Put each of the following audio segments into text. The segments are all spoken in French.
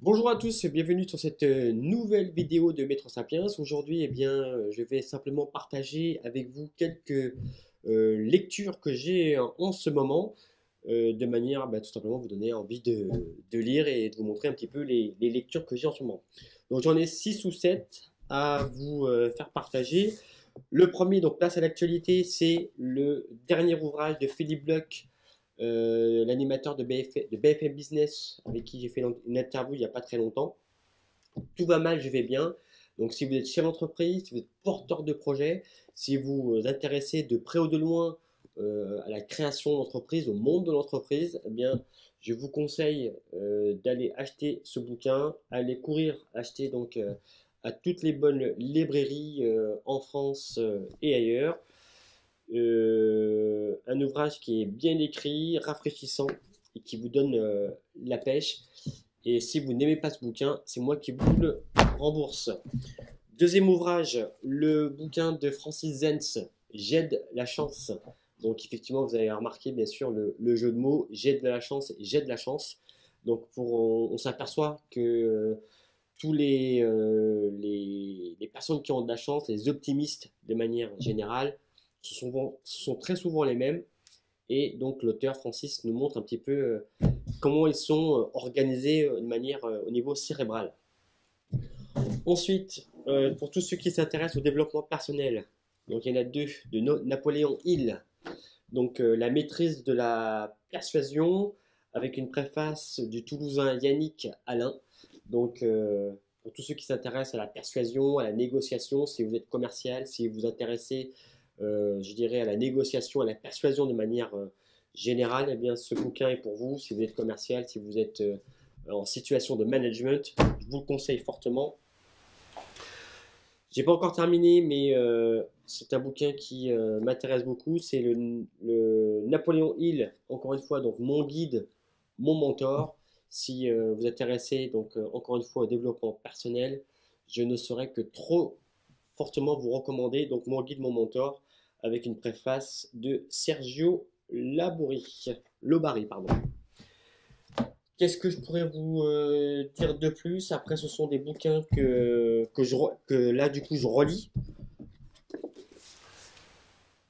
Bonjour à tous, bienvenue sur cette nouvelle vidéo de Maître Sapiens. Aujourd'hui, je vais simplement partager avec vous quelques lectures que j'ai en ce moment, de manière tout simplement vous donner envie de lire et de vous montrer un petit peu les lectures que j'ai en ce moment. Donc j'en ai 6 ou 7 à vous faire partager. Le premier, donc place à l'actualité, c'est le dernier ouvrage de Philippe Bloch, l'animateur de BFM Business, avec qui j'ai fait une interview il n'y a pas très longtemps. Tout va mal, je vais bien. Donc si vous êtes chef d'entreprise, si vous êtes porteur de projet, si vous vous intéressez de près ou de loin à la création d'entreprise, au monde de l'entreprise, eh bien, je vous conseille d'aller acheter ce bouquin, aller courir acheter à toutes les bonnes librairies en France et ailleurs. Un ouvrage qui est bien écrit, rafraîchissant et qui vous donne la pêche. Et si vous n'aimez pas ce bouquin, c'est moi qui vous le rembourse. Deuxième ouvrage, le bouquin de Francis Zenz, J'aide la chance. Donc effectivement, vous avez remarqué bien sûr le jeu de mots, j'aide la chance et j'aide la chance. Donc on s'aperçoit que tous les personnes qui ont de la chance, les optimistes de manière générale, sont très souvent les mêmes. Et donc l'auteur Francis nous montre un petit peu comment ils sont organisés de manière au niveau cérébral. Ensuite, pour tous ceux qui s'intéressent au développement personnel, donc il y en a deux, de Napoléon Hill. Donc la maîtrise de la persuasion, avec une préface du Toulousain Yannick Alain. Donc pour tous ceux qui s'intéressent à la persuasion, à la négociation, si vous êtes commercial, si vous vous intéressez, je dirais, à la négociation, à la persuasion de manière générale, eh bien ce bouquin est pour vous. Si vous êtes commercial, si vous êtes en situation de management, je vous le conseille fortement. J'ai pas encore terminé, mais c'est un bouquin qui m'intéresse beaucoup. C'est le Napoléon Hill, encore une fois, donc mon guide, mon mentor. Si vous êtes intéressé, donc encore une fois, au développement personnel, je ne saurais que trop fortement vous recommander donc mon guide, mon mentor, avec une préface de Sergio Lobari, pardon. Qu'est-ce que je pourrais vous dire de plus? Après, ce sont des bouquins que là, du coup, je relis.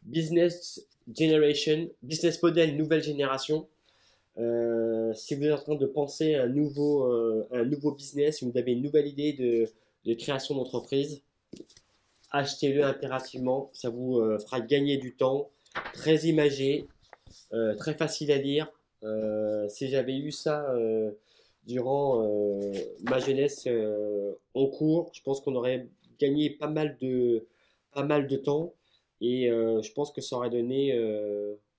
Business Generation, Business Model Nouvelle Génération. Si vous êtes en train de penser à un nouveau business, si vous avez une nouvelle idée de création d'entreprise, achetez-le impérativement. Ça vous fera gagner du temps. Très imagé, très facile à lire. Si j'avais eu ça durant ma jeunesse en cours, je pense qu'on aurait gagné pas mal de temps et je pense que ça aurait donné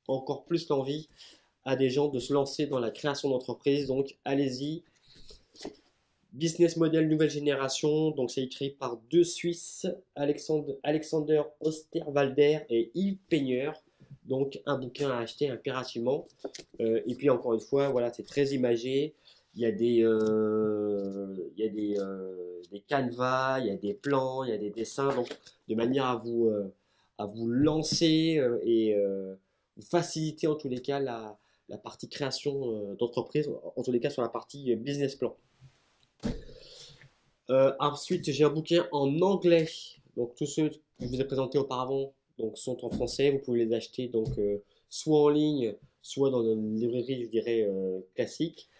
encore plus l'envie à des gens de se lancer dans la création d'entreprise. Donc allez-y. Business Model Nouvelle Génération, donc c'est écrit par deux Suisses, Alexander Osterwalder et Yves Peigneur. Donc un bouquin à acheter impérativement. Et puis encore une fois, voilà, c'est très imagé. Des canevas, il y a des plans, il y a des dessins, donc de manière à vous lancer et vous faciliter en tous les cas la partie création d'entreprise, en tous les cas sur la partie business plan. Ensuite, j'ai un bouquin en anglais. Donc tous ceux que je vous ai présentés auparavant donc, sont en français. Vous pouvez les acheter donc soit en ligne, soit dans une librairie, je dirais, classique.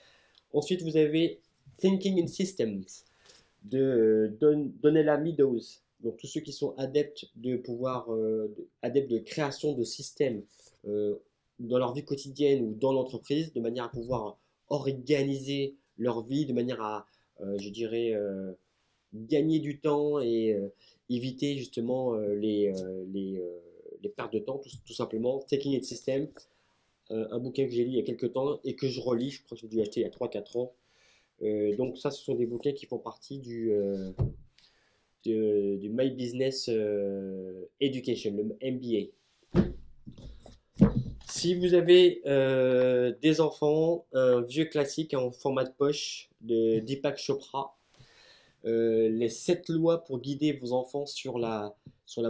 Ensuite, vous avez Thinking in Systems de Donella Meadows. Donc tous ceux qui sont adeptes adeptes de création de systèmes dans leur vie quotidienne ou dans l'entreprise, de manière à pouvoir organiser leur vie, de manière à, je dirais, gagner du temps et éviter justement les pertes de temps, tout simplement. Taking It System, un bouquin que j'ai lu il y a quelques temps et que je relis, je crois que j'ai dû l'acheter il y a 3-4 ans. Donc ça, ce sont des bouquins qui font partie du My Business Education, le MBA. Si vous avez des enfants, un vieux classique en format de poche de Deepak Chopra, les 7 lois pour guider vos enfants sur la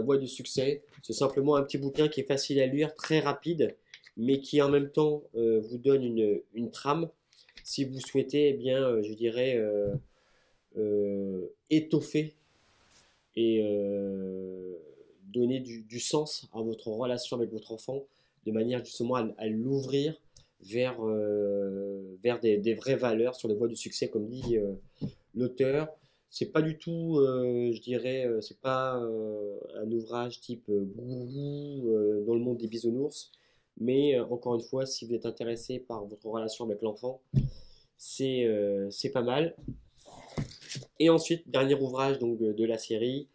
voie du succès. C'est simplement un petit bouquin qui est facile à lire, très rapide, mais qui en même temps vous donne une trame si vous souhaitez, eh bien, je dirais, étoffer et donner du sens à votre relation avec votre enfant, de manière justement à l'ouvrir vers des vraies valeurs sur les voies du succès, comme dit l'auteur. C'est pas du tout, je dirais, c'est pas un ouvrage type gourou dans le monde des bisounours, mais encore une fois, si vous êtes intéressé par votre relation avec l'enfant, c'est pas mal. Et ensuite, dernier ouvrage donc, de la série,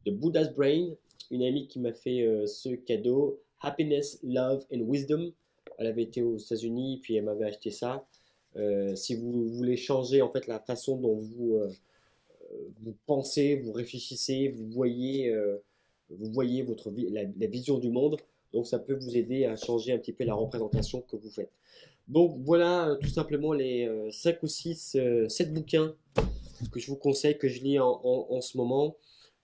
The Buddha's Brain, une amie qui m'a fait ce cadeau, Happiness, Love and Wisdom. Elle avait été aux États-Unis, puis elle m'avait acheté ça. Si vous voulez changer en fait la façon dont vous pensez, vous réfléchissez, vous voyez la vision du monde, donc ça peut vous aider à changer un petit peu la représentation que vous faites. Donc voilà tout simplement les 5 ou 6, 7 bouquins que je vous conseille, que je lis en ce moment.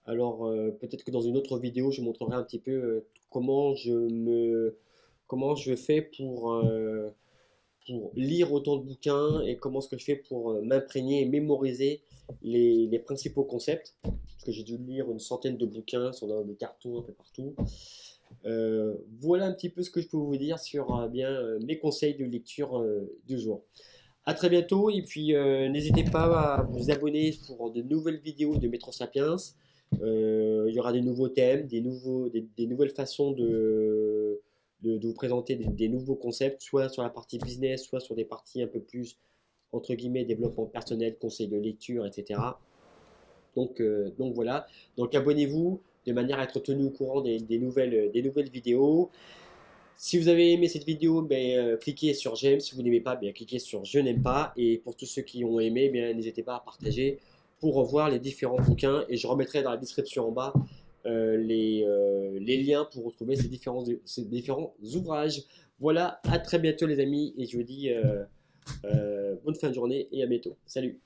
Alors peut-être que dans une autre vidéo, je montrerai un petit peu comment je fais pour lire autant de bouquins et comment est-ce que je fais pour m'imprégner et mémoriser les principaux concepts. Parce que j'ai dû lire une centaine de bouquins, sont dans des cartons un peu partout. Voilà un petit peu ce que je peux vous dire sur mes conseils de lecture du jour. À très bientôt et puis n'hésitez pas à vous abonner pour de nouvelles vidéos de Métro Sapiens. Il y aura des nouveaux thèmes, des nouvelles façons de vous présenter des nouveaux concepts, soit sur la partie business, soit sur des parties un peu plus, entre guillemets, développement personnel, conseils de lecture, etc. Donc voilà, donc abonnez-vous de manière à être tenu au courant des nouvelles vidéos. Si vous avez aimé cette vidéo, cliquez sur j'aime. Si vous n'aimez pas, cliquez sur je n'aime pas. Et pour tous ceux qui ont aimé, n'hésitez pas à partager pour revoir les différents bouquins. Et je remettrai dans la description en bas les liens pour retrouver ces différents ouvrages. Voilà, à très bientôt les amis. Et je vous dis bonne fin de journée et à bientôt. Salut!